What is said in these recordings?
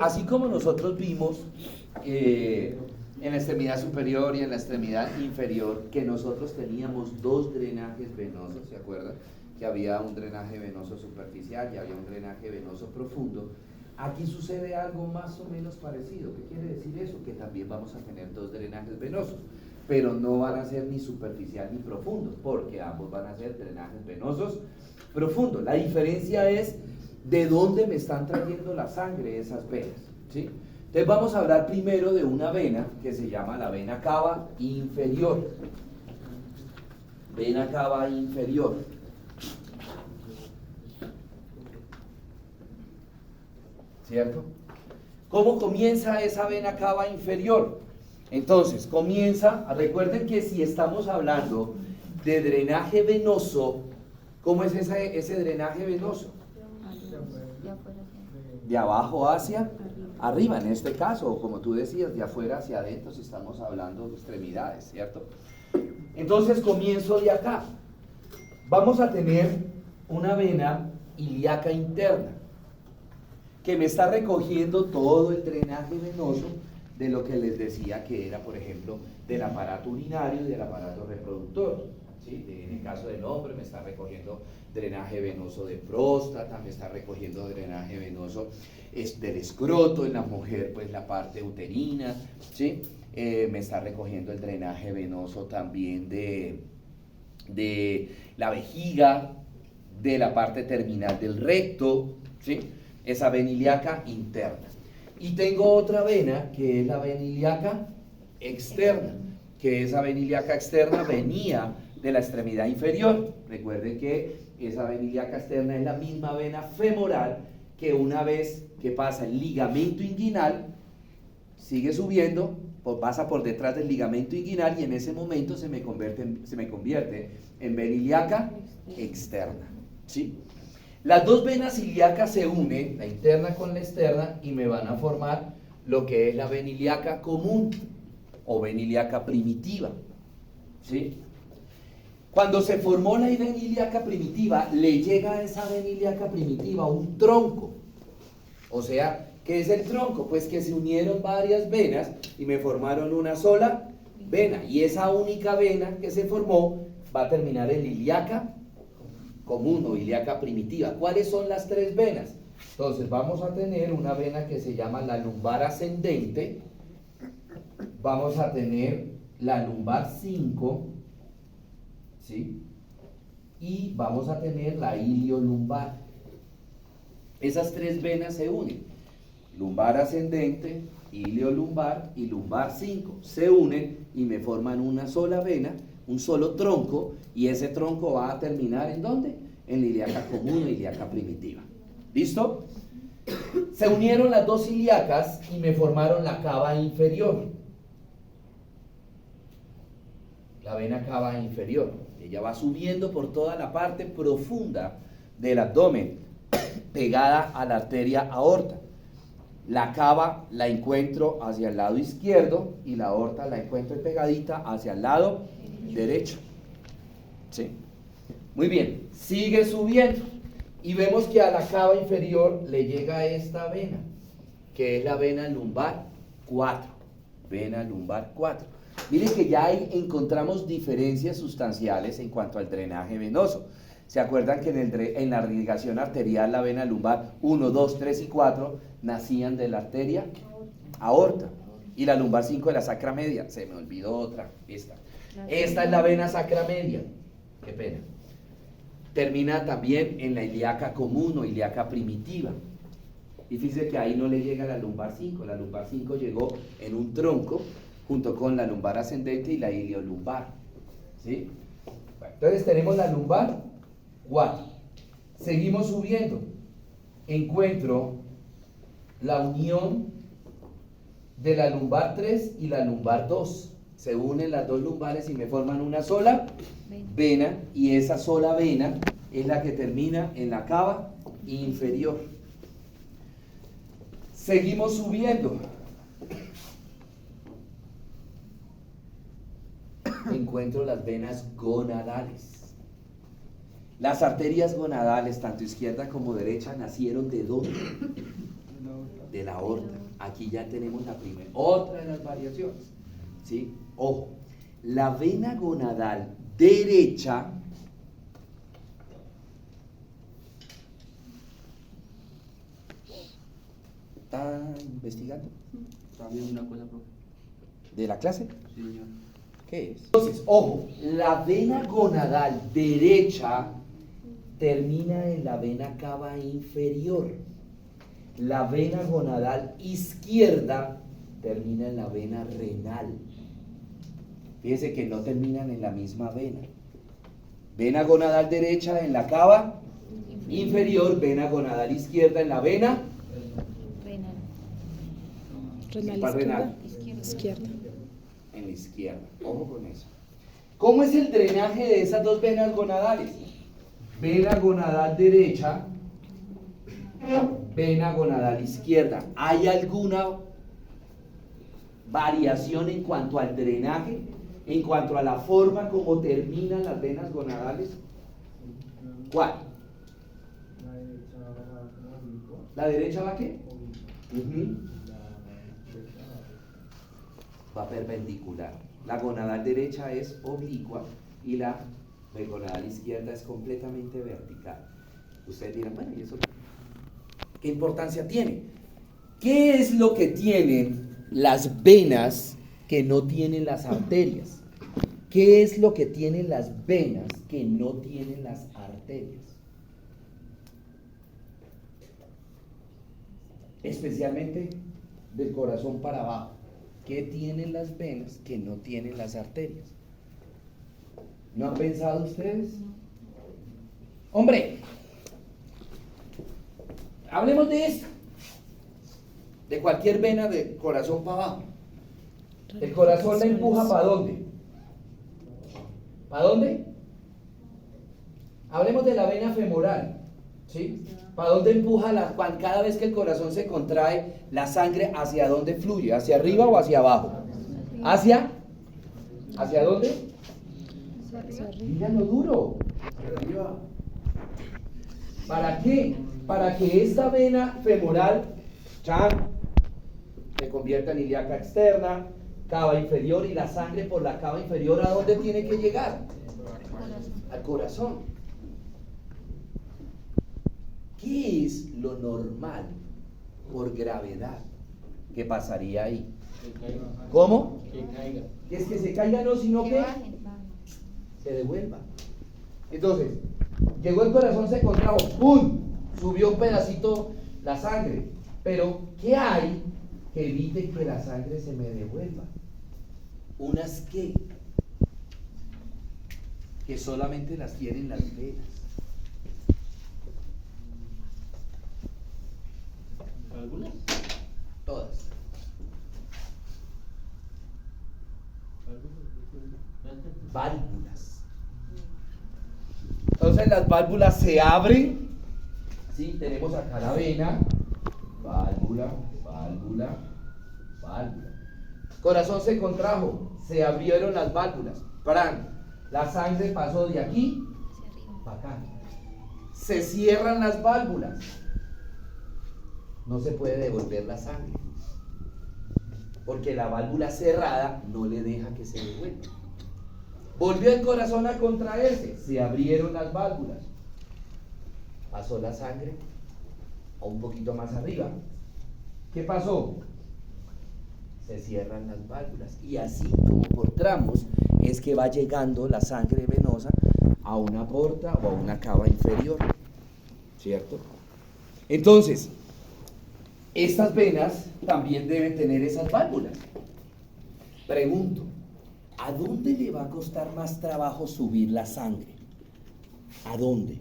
Así como nosotros vimos en la extremidad superior y en la extremidad inferior que nosotros teníamos dos drenajes venosos, ¿se acuerdan? Que había un drenaje venoso superficial y había un drenaje venoso profundo. Aquí sucede algo más o menos parecido. ¿Qué quiere decir eso? Que también vamos a tener dos drenajes venosos, pero no van a ser ni superficial ni profundo, porque ambos van a ser drenajes venosos profundos. La diferencia es de dónde me están trayendo la sangre esas venas, ¿sí? Entonces vamos a hablar primero de una vena que se llama la vena cava inferior. Vena cava inferior. ¿Cierto? ¿Cómo comienza esa vena cava inferior? Entonces, comienza, recuerden que si estamos hablando de drenaje venoso, ¿cómo es ese drenaje venoso? De abajo hacia arriba, en este caso, o como tú decías, de afuera hacia adentro, si estamos hablando de extremidades, ¿cierto? Entonces, comienzo de acá. Vamos a tener una vena ilíaca interna, que me está recogiendo todo el drenaje venoso de lo que les decía que era, por ejemplo, del aparato urinario y del aparato reproductor, ¿sí? En el caso del hombre me está recogiendo drenaje venoso de próstata, me está recogiendo drenaje venoso del escroto, en la mujer pues la parte uterina, ¿sí? Me está recogiendo el drenaje venoso también de la vejiga, de la parte terminal del recto, ¿sí? Esa vena ilíaca interna. Y tengo otra vena que es la vena ilíaca externa, que esa vena ilíaca externa venía de la extremidad inferior. Recuerden que esa vena ilíaca externa es la misma vena femoral que una vez que pasa el ligamento inguinal, sigue subiendo, pasa por detrás del ligamento inguinal y en ese momento se me convierte en vena ilíaca externa, ¿sí? Las dos venas ilíacas se unen, la interna con la externa, y me van a formar lo que es la vena ilíaca común o vena ilíaca primitiva, ¿sí? Cuando se formó la vena ilíaca primitiva, le llega a esa vena ilíaca primitiva un tronco. O sea, ¿qué es el tronco? Pues que se unieron varias venas y me formaron una sola vena. Y esa única vena que se formó va a terminar en ilíaca común o ilíaca primitiva. ¿Cuáles son las tres venas? Entonces vamos a tener una vena que se llama la lumbar ascendente, vamos a tener la lumbar 5, ¿sí? Y vamos a tener la iliolumbar. Esas tres venas se unen, lumbar ascendente, iliolumbar y lumbar 5, se unen y me forman una sola vena, un solo tronco, y ese tronco va a terminar ¿en dónde? En la ilíaca común o ilíaca primitiva. ¿Listo? Se unieron las dos ilíacas y me formaron la cava inferior. La vena cava inferior. Ella va subiendo por toda la parte profunda del abdomen, pegada a la arteria aorta. La cava la encuentro hacia el lado izquierdo y la aorta la encuentro pegadita hacia el lado derecho. ¿Sí? Muy bien, sigue subiendo y vemos que a la cava inferior le llega esta vena, que es la vena lumbar 4. Vena lumbar 4. Miren que ya ahí encontramos diferencias sustanciales en cuanto al drenaje venoso. ¿Se acuerdan que en la irrigación arterial la vena lumbar 1, 2, 3 y 4 nacían de la arteria aorta? Y la lumbar 5 de la sacra media. Se me olvidó otra, esta. Esta es la vena sacra media. Qué pena. Termina también en la ilíaca común o ilíaca primitiva. Y fíjense que ahí no le llega la lumbar 5. La lumbar 5 llegó en un tronco junto con la lumbar ascendente y la iliolumbar. ¿Sí? Bueno, entonces tenemos la lumbar 4. Seguimos subiendo. Encuentro la unión de la lumbar 3 y la lumbar 2. Se unen las dos lumbares y me forman una sola vena, y esa sola vena es la que termina en la cava inferior. Seguimos subiendo. Encuentro las venas gonadales. Las arterias gonadales, tanto izquierda como derecha, nacieron ¿de dónde? De la aorta. Aquí ya tenemos la primera, otra de las variaciones. ¿Sí? Ojo, la vena gonadal derecha ¿está investigando? Está viendo una cosa, profe. ¿De la clase? Sí, señor. ¿Qué es? Entonces, ojo, la vena gonadal derecha termina en la vena cava inferior. La vena gonadal izquierda termina en la vena renal. Fíjense que no terminan en la misma vena. Vena gonadal derecha en la cava inferior, vena gonadal izquierda en la vena Renal. Renal ¿cuál izquierda. renal? Izquierda. En la izquierda. Ojo con eso. ¿Cómo es el drenaje de esas dos venas gonadales? Vena gonadal derecha, vena gonadal izquierda. ¿Hay alguna variación en cuanto al drenaje? En cuanto a la forma como terminan las venas gonadales. ¿Cuál? ¿La derecha va qué? Ujú. Va perpendicular. La gonadal derecha es oblicua y la gonadal izquierda es completamente vertical. Ustedes dirán, bueno, ¿y eso qué importancia tiene? ¿Qué es lo que tienen las venas que no tienen las arterias? ¿Qué es lo que tienen las venas que no tienen las arterias? Especialmente del corazón para abajo. ¿Qué tienen las venas que no tienen las arterias? ¿No han pensado ustedes? Hombre, hablemos de esta. De cualquier vena de corazón para abajo. El corazón la empuja ¿para dónde? ¿Para dónde? Hablemos de la vena femoral. ¿Sí? ¿Para dónde empuja cada vez que el corazón se contrae, la sangre hacia dónde fluye? ¿Hacia arriba o hacia abajo? ¿Hacia dónde? Hacia arriba. Díganlo duro. Hacia arriba. ¿Para qué? Para que esta vena femoral se convierta en ilíaca externa, cava inferior, y la sangre por la cava inferior, ¿a dónde tiene que llegar? Al corazón. ¿Qué es lo normal por gravedad que pasaría ahí? ¿Cómo? Que caiga. Que es que se caiga, no, sino que bajen. se devuelva. Entonces, llegó el corazón, se contrajo, ¡pum! Subió un pedacito la sangre. Pero, ¿qué hay que evite que la sangre se me devuelva? Unas que solamente las tienen las venas. ¿Algunas? Todas. Válvulas. Entonces las válvulas se abren. Sí, tenemos acá la vena. Válvula, válvula, válvula. Corazón se contrajo, se abrieron las válvulas. ¡Pran! La sangre pasó de aquí para acá. Se cierran las válvulas. No se puede devolver la sangre, porque la válvula cerrada no le deja que se devuelva. Volvió el corazón a contraerse, se abrieron las válvulas, pasó la sangre a un poquito más arriba. ¿Qué pasó? Se cierran las válvulas, y así como por tramos es que va llegando la sangre venosa a una aorta o a una cava inferior, ¿cierto? Entonces, estas venas también deben tener esas válvulas. Pregunto, ¿a dónde le va a costar más trabajo subir la sangre? ¿A dónde?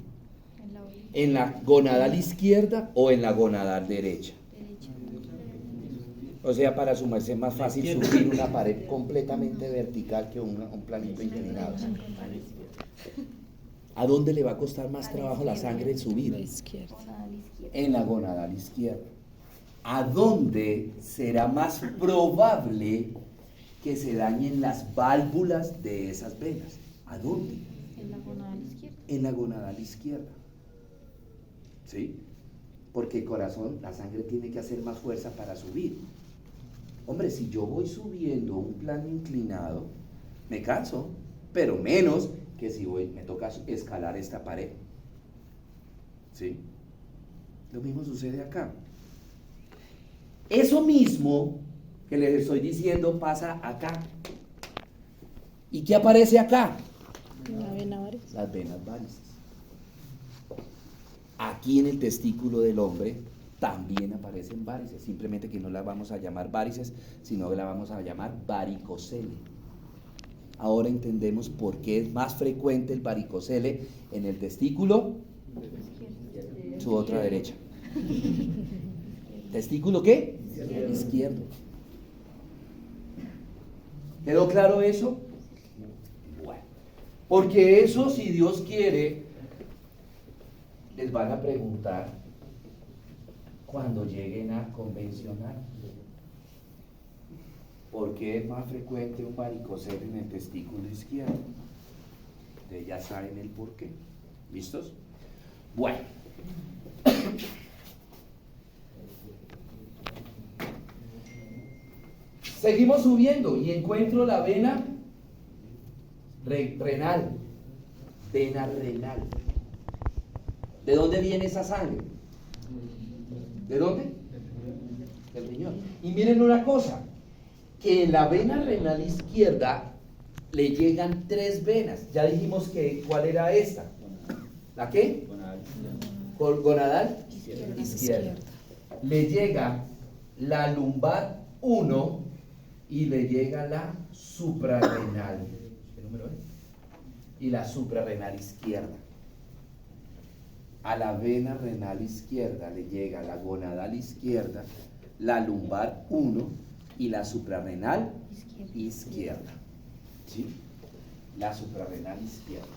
En la orilla ¿En la gonadal izquierda o en la gonadal derecha? derecha. O sea, para su merced es más fácil subir una pared completamente vertical que un planito inclinado. ¿A dónde le va a costar más trabajo la sangre subir? La izquierda. Gonadal izquierda. En la gonadal izquierda. ¿A dónde será más probable que se dañen las válvulas de esas venas? ¿A dónde? En la gonadal izquierda. en la gonadal izquierda. ¿Sí? Porque el corazón, la sangre tiene que hacer más fuerza para subir. Hombre, si yo voy subiendo un plano inclinado, me canso, pero menos que si me toca escalar esta pared. ¿Sí? Lo mismo sucede acá. Eso mismo que les estoy diciendo pasa acá. ¿Y qué aparece acá? La vena varices. Las venas varices. Aquí en el testículo del hombre también aparecen varices, simplemente que no las vamos a llamar varices, sino que las vamos a llamar varicocele. Ahora entendemos por qué es más frecuente el varicocele en el testículo, su otra derecha. ¿Testículo qué? Izquierdo. ¿Quedó claro eso? Bueno, porque eso, si Dios quiere, les van a preguntar cuando lleguen a convencionar. ¿Por qué es más frecuente un varicocele en el testículo izquierdo? Ustedes ya saben el por qué. ¿Listos? Bueno. Seguimos subiendo y encuentro la vena renal. Vena renal. ¿De dónde viene esa sangre? ¿De dónde? Del riñón. Y miren una cosa, que en la vena renal izquierda le llegan 3 venas. Ya dijimos que, ¿cuál era esta? ¿La qué? Gonadal izquierda. Le llega la lumbar 1 y le llega la suprarrenal. ¿Qué número es? Y la suprarrenal izquierda. A la vena renal izquierda le llega la gonadal izquierda, la lumbar 1 y la suprarrenal izquierda. ¿Sí? La suprarrenal izquierda.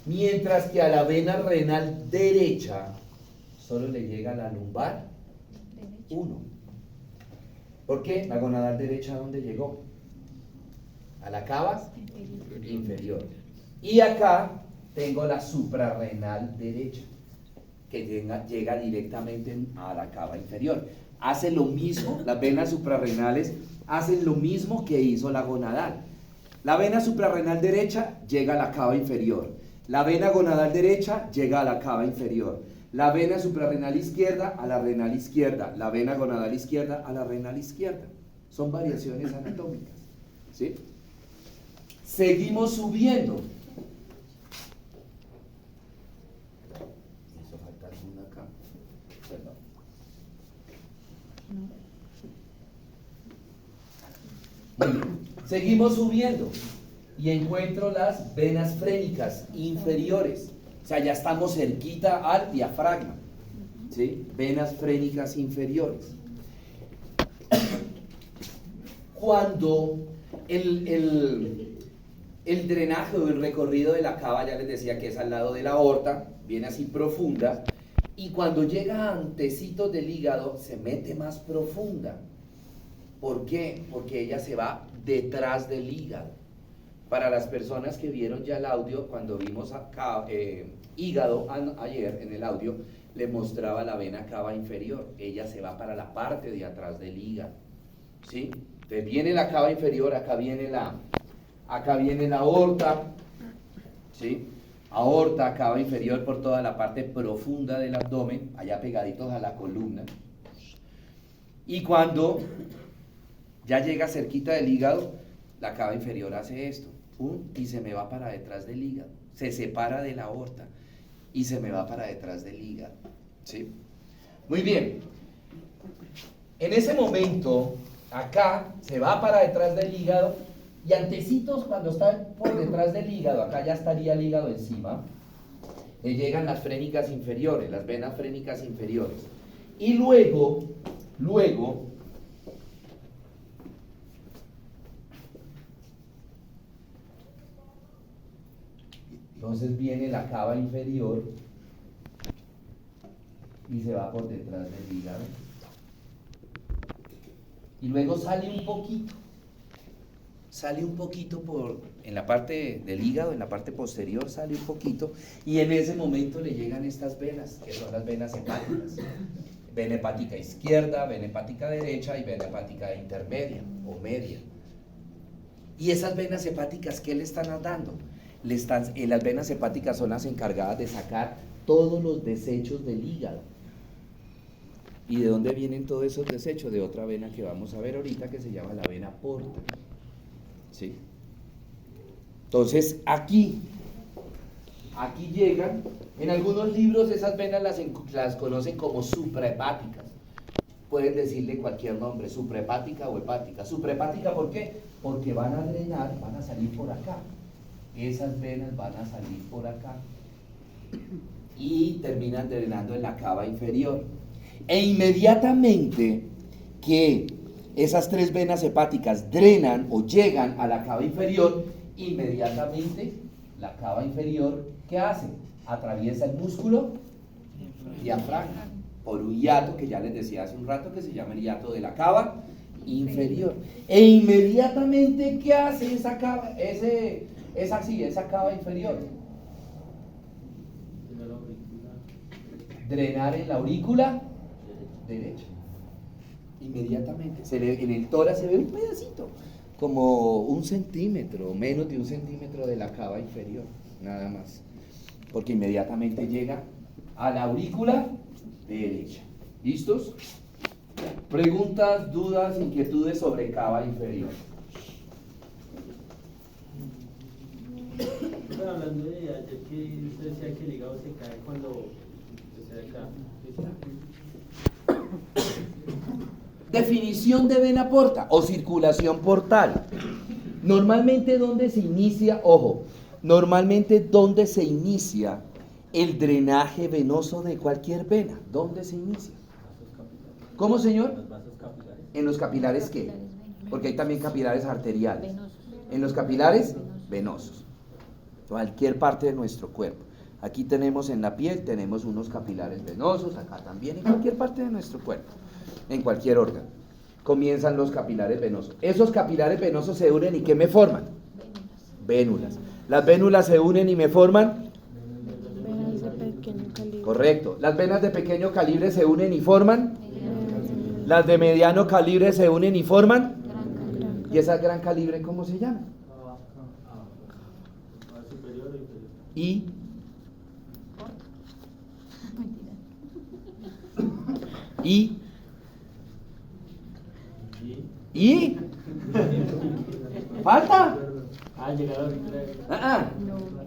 Mientras que a la vena renal derecha solo le llega la lumbar 1. ¿Por qué? La gonadal derecha, ¿a dónde llegó? A la cava inferior. Y acá tengo la suprarrenal derecha, que llega directamente a la cava inferior. Hace lo mismo, las venas suprarrenales hacen lo mismo que hizo la gonadal. La vena suprarrenal derecha llega a la cava inferior. La vena gonadal derecha llega a la cava inferior. La vena suprarrenal izquierda a la renal izquierda. La vena gonadal izquierda a la renal izquierda. Son variaciones anatómicas. ¿Sí? Seguimos subiendo. ¿Hizo falta alguna acá? Perdón. Muy bien. Seguimos subiendo y encuentro las venas frénicas inferiores. O sea, ya estamos cerquita al diafragma. ¿Sí? Venas frénicas inferiores. Cuando el drenaje o el recorrido de la cava, ya les decía que es al lado de la aorta, viene así profunda, y cuando llega a antecitos del hígado se mete más profunda. ¿Por qué? Porque ella se va detrás del hígado. Para las personas que vieron ya el audio, cuando vimos acá, hígado ayer en el audio, le mostraba la vena cava inferior. Ella se va para la parte de atrás del hígado. ¿Sí? Entonces viene la cava inferior, acá viene la aorta. ¿Sí? Aorta, cava inferior por toda la parte profunda del abdomen, allá pegaditos a la columna. Y cuando ya llega cerquita del hígado, la cava inferior hace esto, y se me va para detrás del hígado, se separa de la aorta y se me va para detrás del hígado. ¿Sí? Muy bien. En ese momento, acá se va para detrás del hígado y antecitos, cuando está por detrás del hígado, acá ya estaría el hígado encima, le llegan las frénicas inferiores, las venas frénicas inferiores. Y luego, entonces viene la cava inferior y se va por detrás del hígado. Y luego sale un poquito. sale un poquito en la parte del hígado, en la parte posterior sale un poquito, y en ese momento le llegan estas venas, que son las venas hepáticas. Vena hepática izquierda, vena hepática derecha y vena hepática intermedia o media. Y esas venas hepáticas, ¿qué le están dando? Las venas hepáticas son las encargadas de sacar todos los desechos del hígado. ¿Y de dónde vienen todos esos desechos? De otra vena que vamos a ver ahorita, que se llama la vena porta. ¿Sí? Entonces aquí llegan, en algunos libros esas venas las conocen como suprahepáticas. Pueden decirle cualquier nombre, suprahepática o hepática. Suprahepática, ¿por qué? Porque van a drenar, van a salir por acá. Esas venas van a salir por acá y terminan drenando en la cava inferior. E inmediatamente que esas 3 venas hepáticas drenan o llegan a la cava inferior, inmediatamente la cava inferior, ¿qué hace? Atraviesa el músculo diafragma por un hiato que ya les decía hace un rato, que se llama el hiato de la cava inferior. E inmediatamente, ¿qué hace esa cava? Esa cava inferior. Drenar en la aurícula derecha. Inmediatamente. En el tórax se ve un pedacito, como 1 centímetro, menos de 1 centímetro de la cava inferior, nada más. Porque inmediatamente llega a la aurícula derecha. ¿Listos? Preguntas, dudas, inquietudes sobre cava inferior. Bueno, hablando de ayer que usted decía que el hígado se cae cuando se acá. Definición de vena porta o circulación portal. Normalmente, ¿dónde se inicia? Ojo, normalmente, ¿dónde se inicia el drenaje venoso de cualquier vena? ¿Dónde se inicia? ¿Cómo, señor? Los vasos capilares. ¿En los capilares qué? Porque hay también capilares arteriales. Venosos. En los capilares venosos. Cualquier parte de nuestro cuerpo. Aquí tenemos en la piel, tenemos unos capilares venosos, acá también, en cualquier parte de nuestro cuerpo, en cualquier órgano. Comienzan los capilares venosos. Esos capilares venosos se unen y ¿qué me forman? Vénulas. Las vénulas se unen y me forman. Venas de pequeño calibre. Correcto. Las venas de pequeño calibre se unen y forman. Las de mediano calibre se unen y forman. ¿Y esa gran calibre cómo se llama? Superior o inferior. Y y falta. Llegar ahorita.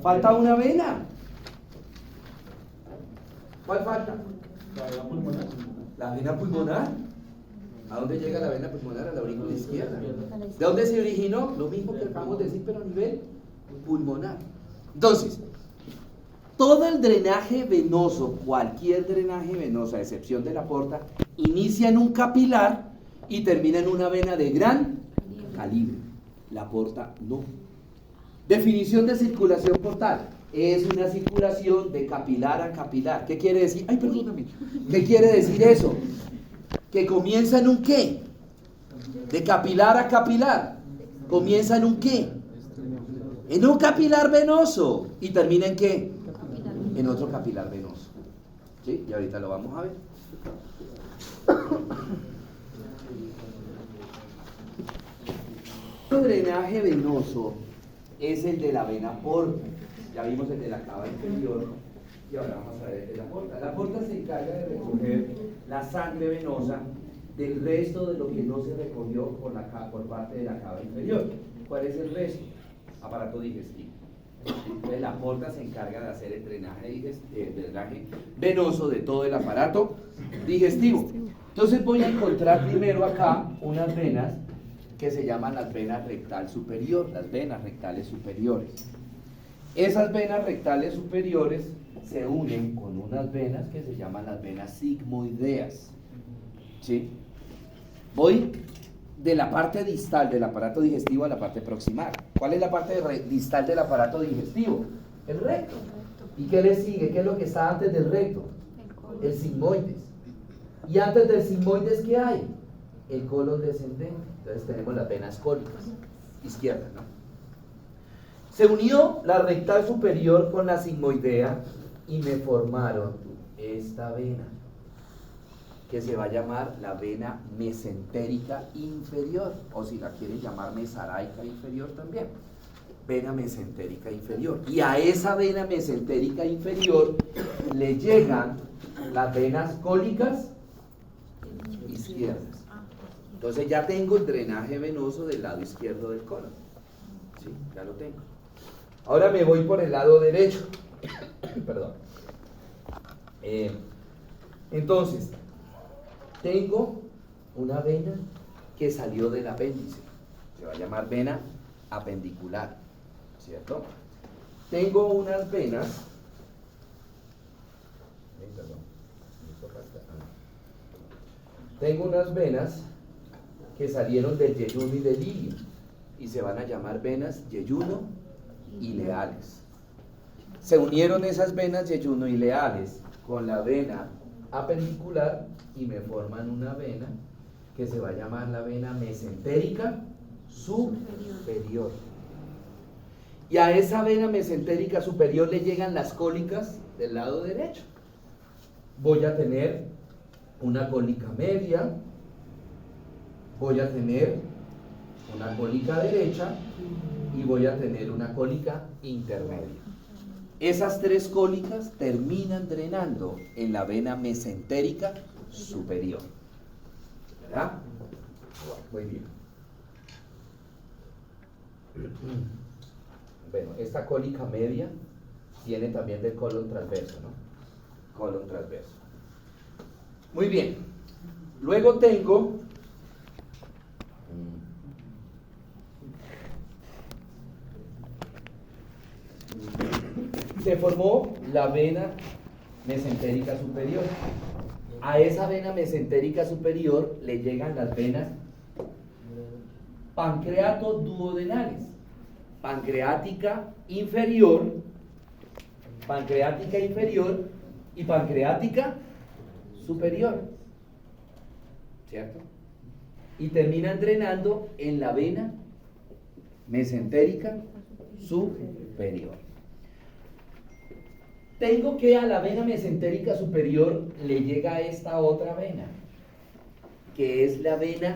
Falta una vena. ¿Cuál falta? La vena pulmonar. La vena pulmonar. ¿A dónde llega la vena pulmonar? A la aurícula izquierda. ¿De dónde se originó? Lo mismo que acabamos de decir, pero a nivel pulmonar. Entonces, todo el drenaje venoso, cualquier drenaje venoso, a excepción de la porta, inicia en un capilar y termina en una vena de gran calibre. La porta no. Definición de circulación portal. Es una circulación de capilar a capilar. ¿Qué quiere decir? Ay, perdóname. ¿Qué quiere decir eso? Que comienza en un qué. De capilar a capilar. Comienza en un qué. En un capilar venoso. ¿Y termina en qué? En otro capilar venoso. ¿Sí? Y ahorita lo vamos a ver. El drenaje venoso es el de la vena porta. Ya vimos el de la cava inferior y ahora vamos a ver el de la porta. La porta se encarga de recoger la sangre venosa del resto de lo que no se recogió por parte de la cava inferior. ¿Cuál es el resto? Aparato digestivo. Entonces la porta se encarga de hacer el drenaje venoso de todo el aparato digestivo. Entonces voy a encontrar primero acá unas venas que se llaman las venas rectal superior, las venas rectales superiores. Esas venas rectales superiores se unen con unas venas que se llaman las venas sigmoideas. ¿Sí? Voy de la parte distal del aparato digestivo a la parte proximal. ¿Cuál es la parte distal del aparato digestivo? El recto. ¿Y qué le sigue? ¿Qué es lo que está antes del recto? El sigmoides. ¿Y antes del sigmoides qué hay? El colon descendente. Entonces tenemos las venas cólicas. izquierda, ¿no? Se unió la rectal superior con la sigmoidea y me formaron esta vena, que se va a llamar la vena mesentérica inferior, o si la quieren llamar mesaraica inferior también, vena mesentérica inferior. Y a esa vena mesentérica inferior le llegan las venas cólicas izquierdas. Entonces ya tengo el drenaje venoso del lado izquierdo del colon. Sí, ya lo tengo. Ahora me voy por el lado derecho. Perdón. Entonces, tengo una vena que salió del apéndice. Se va a llamar vena apendicular, ¿cierto? Tengo unas venas. Tengo unas venas que salieron del yeyuno y del ilio y se van a llamar venas yeyuno ileales. Se unieron esas venas yeyuno ileales con la vena apendicular y me forman una vena que se va a llamar la vena mesentérica superior. Y a esa vena mesentérica superior le llegan las cólicas del lado derecho. Voy a tener una cólica media, voy a tener una cólica derecha y voy a tener una cólica intermedia. Esas tres cólicas terminan drenando en la vena mesentérica superior. ¿Verdad? Muy bien. Bueno, esta cólica media viene también del colon transverso, ¿no? Colon transverso. Muy bien. Luego tengo se formó la vena mesentérica superior. A esa vena mesentérica superior le llegan las venas pancreato-duodenales, pancreática inferior y pancreática superior, ¿cierto? Y terminan drenando en la vena mesentérica superior. Tengo que a la vena mesentérica superior le llega esta otra vena, que es la vena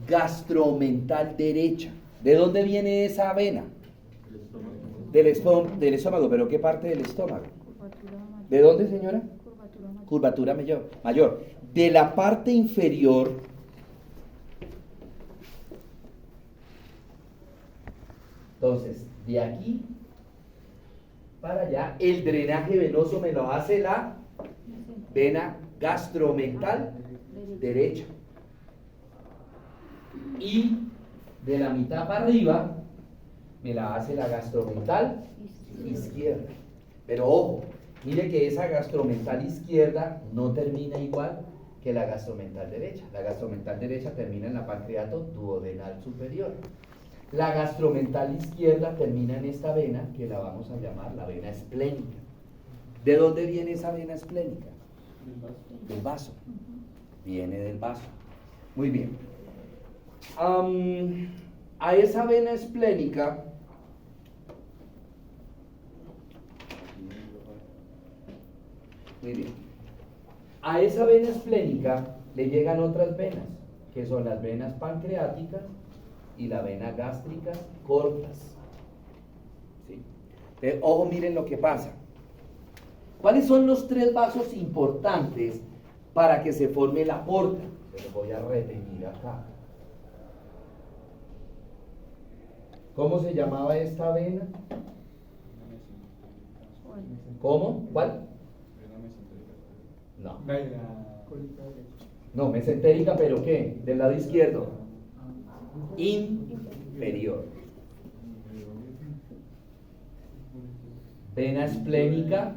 gastromental derecha. ¿De dónde viene esa vena? Del estómago, pero ¿qué parte del estómago? ¿De dónde, señora? Curvatura mayor. De la parte inferior entonces, de aquí para allá, el drenaje venoso me lo hace la vena gastromental derecha. Y de la mitad para arriba, me la hace la gastromental izquierda. Pero ojo, mire que esa gastromental izquierda no termina igual que la gastromental derecha. La gastromental derecha termina en la pancreato duodenal superior. La gastromental izquierda termina en esta vena que la vamos a llamar la vena esplénica. ¿De dónde viene esa vena esplénica? Del vaso. Viene del vaso. Muy bien. A esa vena esplénica muy bien. A esa vena esplénica le llegan otras venas, que son las venas pancreáticas y la vena gástrica cortas. ¿Sí? Ojo, miren lo que pasa. ¿Cuáles son los tres vasos importantes para que se forme la porta? Se los voy a repetir acá. ¿Cómo se llamaba esta vena? ¿Cómo? ¿Cuál? No. No, mesentérica, pero ¿qué? Del lado izquierdo. Inferior. Vena esplénica.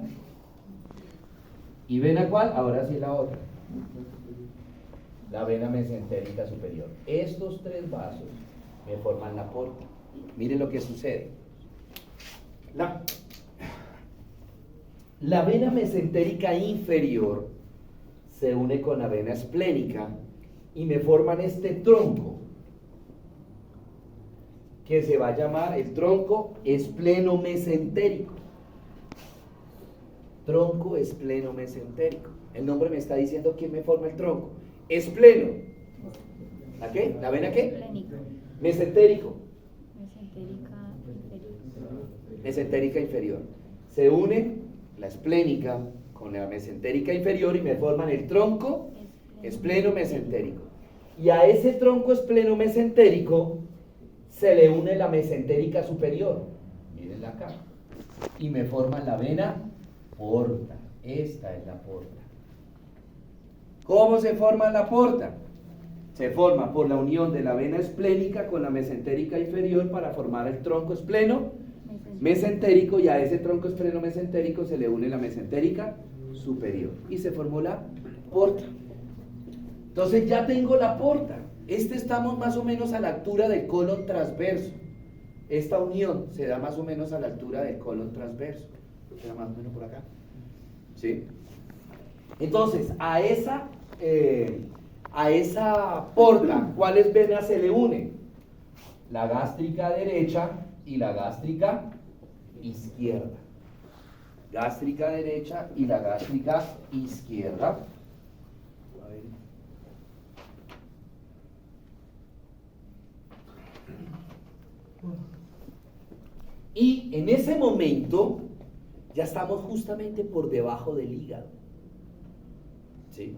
¿Y vena cuál? Ahora sí la otra. La vena mesentérica superior. Estos tres vasos me forman la porta. Miren lo que sucede. La vena mesentérica inferior se une con la vena esplénica y me forman este tronco, que se va a llamar el tronco espleno-mesentérico. Tronco espleno-mesentérico. El nombre me está diciendo quién me forma el tronco. Espleno. ¿La qué? ¿La vena qué? Esplénico. Mesentérico. Mesentérica inferior. Mesentérica inferior. Se une la esplénica con la mesentérica inferior y me forman el tronco espleno-mesentérico. Y a ese tronco espleno-mesentérico se le une la mesentérica superior. Mírenla acá. Y me forman la vena porta. Esta es la porta. ¿Cómo se forma la porta? Se forma por la unión de la vena esplénica con la mesentérica inferior para formar el tronco espleno mesentérico, y a ese tronco espleno mesentérico se le une la mesentérica superior y se formó la porta. Entonces ya tengo la porta. Estamos más o menos a la altura del colon transverso. Esta unión se da más o menos a la altura del colon transverso. ¿Queda más o menos por acá? ¿Sí? Entonces, a esa porta, ¿cuáles venas se le unen? La gástrica derecha y la gástrica izquierda. Gástrica derecha y la gástrica izquierda. A ver. Y en ese momento ya estamos justamente por debajo del hígado. ¿Sí?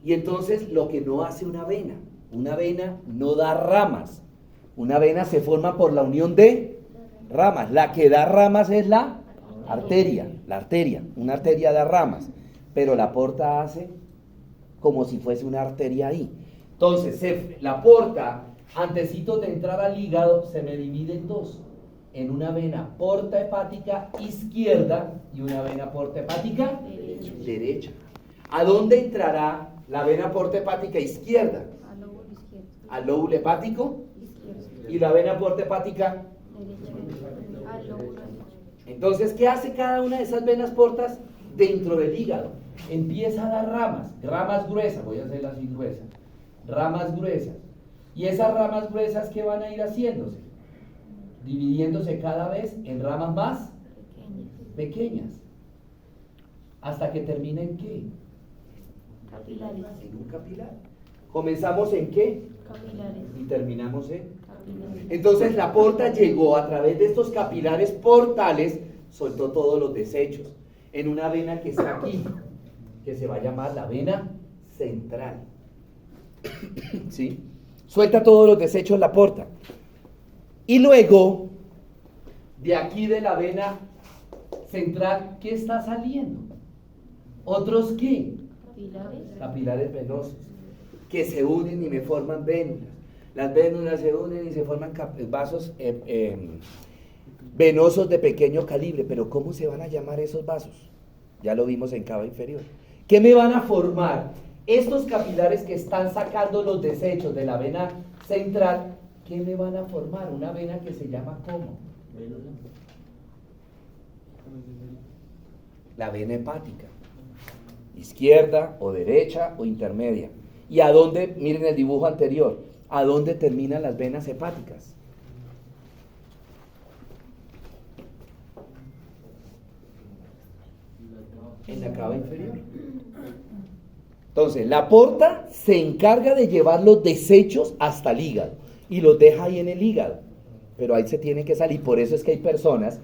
Y entonces lo que no hace una vena no da ramas. Una vena se forma por la unión de ramas. La que da ramas es la arteria. Una arteria da ramas, pero la porta hace como si fuese una arteria ahí. Entonces, la porta, antecitos de entrar al hígado, se me divide en dos. En una vena porta hepática izquierda y una vena porta hepática derecha. ¿A dónde entrará la vena porta hepática izquierda? Al lóbulo izquierdo. Al lóbulo hepático. Izquierdo. ¿Y la vena porta hepática? Derecha. Al lóbulo derecho. Entonces, ¿qué hace cada una de esas venas portas dentro del hígado? Empieza a dar ramas gruesas, voy a hacerlas así gruesas, ramas gruesas. Y esas ramas gruesas, ¿qué van a ir haciéndose? Dividiéndose cada vez en ramas más pequeñas. ¿Hasta que termina en qué? Capilares. En un capilar. ¿Comenzamos en qué? Capilares. Y terminamos en... Capilares. Entonces la porta llegó a través de estos capilares portales, soltó todos los desechos en una vena que está aquí, que se va a llamar la vena central. ¿Sí? Suelta todos los desechos la porta. Y luego, de aquí de la vena central, ¿qué está saliendo? ¿Otros qué? Capilares. Capilares venosos, que se unen y me forman vénulas. Las vénulas se unen y se forman vasos venosos de pequeño calibre. Pero ¿cómo se van a llamar esos vasos? Ya lo vimos en cava inferior. ¿Qué me van a formar? Estos capilares que están sacando los desechos de la vena central, ¿qué me van a formar? Una vena que se llama ¿cómo? La vena hepática. Izquierda o derecha o intermedia. ¿Y a dónde? Miren el dibujo anterior. ¿A dónde terminan las venas hepáticas? En la cava inferior. Entonces, la porta se encarga de llevar los desechos hasta el hígado y los deja ahí en el hígado. Pero ahí se tiene que salir. Por eso es que hay personas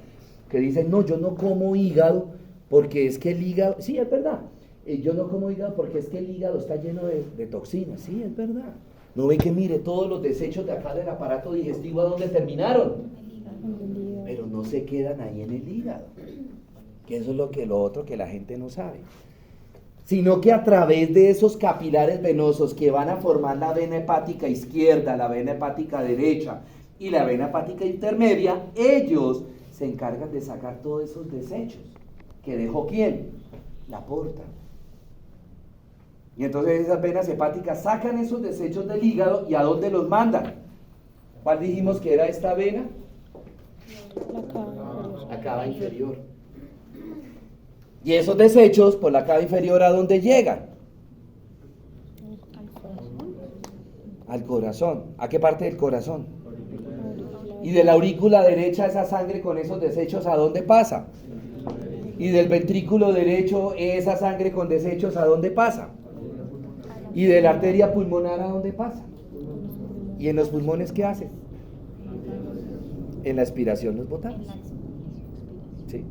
que dicen, no, yo no como hígado porque es que el hígado... Sí, es verdad. Yo no como hígado porque es que el hígado está lleno de toxinas. Sí, es verdad. ¿No ve que mire todos los desechos de acá del aparato digestivo a dónde terminaron? Pero no se quedan ahí en el hígado. Que eso es lo otro que la gente no sabe. Sino que a través de esos capilares venosos que van a formar la vena hepática izquierda, la vena hepática derecha y la vena hepática intermedia, ellos se encargan de sacar todos esos desechos. ¿Que dejó quién? La porta. Y entonces esas venas hepáticas sacan esos desechos del hígado, ¿y a dónde los mandan? ¿Cuál dijimos que era esta vena? La cava inferior. Y esos desechos por la cava inferior, ¿a dónde llegan? Al corazón. ¿A qué parte del corazón? Y de la aurícula derecha esa sangre con esos desechos, ¿a dónde pasa? Y del ventrículo derecho esa sangre con desechos, ¿a dónde pasa? Y de la arteria pulmonar, ¿a dónde pasa? ¿Y en los pulmones qué hace? En la expiración los botamos. ¿Sí?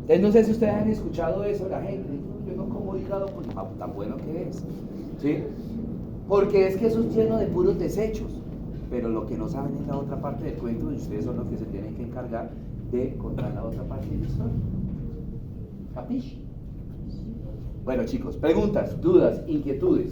Entonces no sé si ustedes han escuchado eso, la gente, yo no como hígado, pues tan bueno que es. ¿Sí? Porque es que eso es lleno de puros desechos. Pero lo que no saben es la otra parte del cuento y ustedes son los que se tienen que encargar de contar la otra parte de la historia. ¿Capish? Bueno chicos, preguntas, dudas, inquietudes.